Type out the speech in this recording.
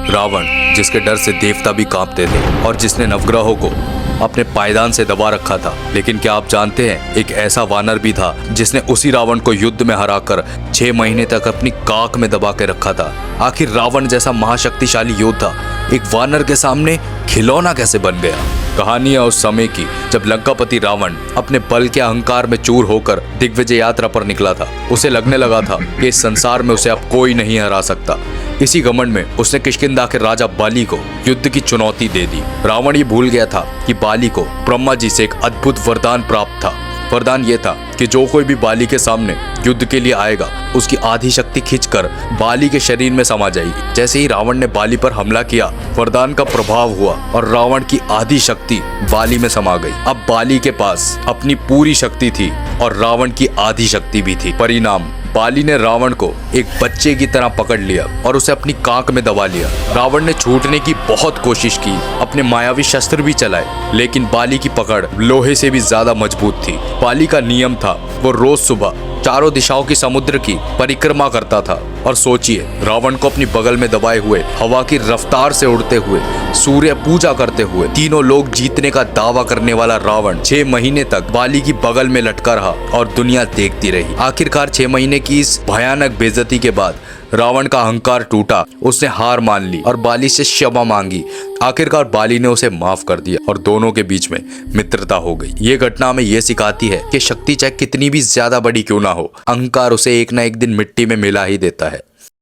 रावण, जिसके डर से देवता भी कांपते थे और जिसने नवग्रहों को अपने पायदान से दबा रखा था। लेकिन क्या आप जानते हैं, एक ऐसा वानर भी था जिसने उसी रावण को युद्ध में हराकर 6 महीने तक अपनी काख में दबा के रखा था। आखिर रावण जैसा महाशक्तिशाली योद्धा एक वानर के सामने खिलौना कैसे बन गया? कहानी है उस समय की जब लंकापति रावण अपने बल के अहंकार में चूर होकर दिग्विजय यात्रा पर निकला था। उसे लगने लगा था कि इस संसार में उसे अब कोई नहीं हरा सकता। इसी घमंड में उसने किष्किंधा के राजा बाली को युद्ध की चुनौती दे दी। रावण ये भूल गया था कि बाली को ब्रह्मा जी से एक अद्भुत वरदान प्राप्त था। वरदान ये था कि जो कोई भी बाली के सामने युद्ध के लिए आएगा, उसकी आधी शक्ति खींचकर बाली के शरीर में समा जाएगी। जैसे ही रावण ने बाली पर हमला किया, वरदान का प्रभाव हुआ और रावण की आधी शक्ति बाली में समा गई। अब बाली के पास अपनी पूरी शक्ति थी और रावण की आधी शक्ति भी थी। परिणाम, बाली ने रावण को एक बच्चे की तरह पकड़ लिया और उसे अपनी कांख में दबा लिया। रावण ने छूटने की बहुत कोशिश की, अपने मायावी शस्त्र भी चलाए, लेकिन बाली की पकड़ लोहे से भी ज्यादा मजबूत थी। बाली का नियम था, वो रोज सुबह चारों दिशाओं की समुद्र की परिक्रमा करता था। और सोचिए, रावण को अपनी बगल में दबाए हुए, हवा की रफ्तार से उड़ते हुए, सूर्य पूजा करते हुए, तीनों लोग जीतने का दावा करने वाला रावण 6 महीने तक बाली की बगल में लटका रहा और दुनिया देखती रही। आखिरकार 6 महीने की इस भयानक बेइज्जती के बाद रावण का अहंकार टूटा, उसने हार मान ली और बाली से क्षमा मांगी। आखिरकार बाली ने उसे माफ कर दिया और दोनों के बीच में मित्रता हो गई। ये घटना हमें ये सिखाती है कि शक्ति चाहे कितनी भी ज्यादा बड़ी क्यों ना हो, अहंकार उसे एक ना एक दिन मिट्टी में मिला ही देता है।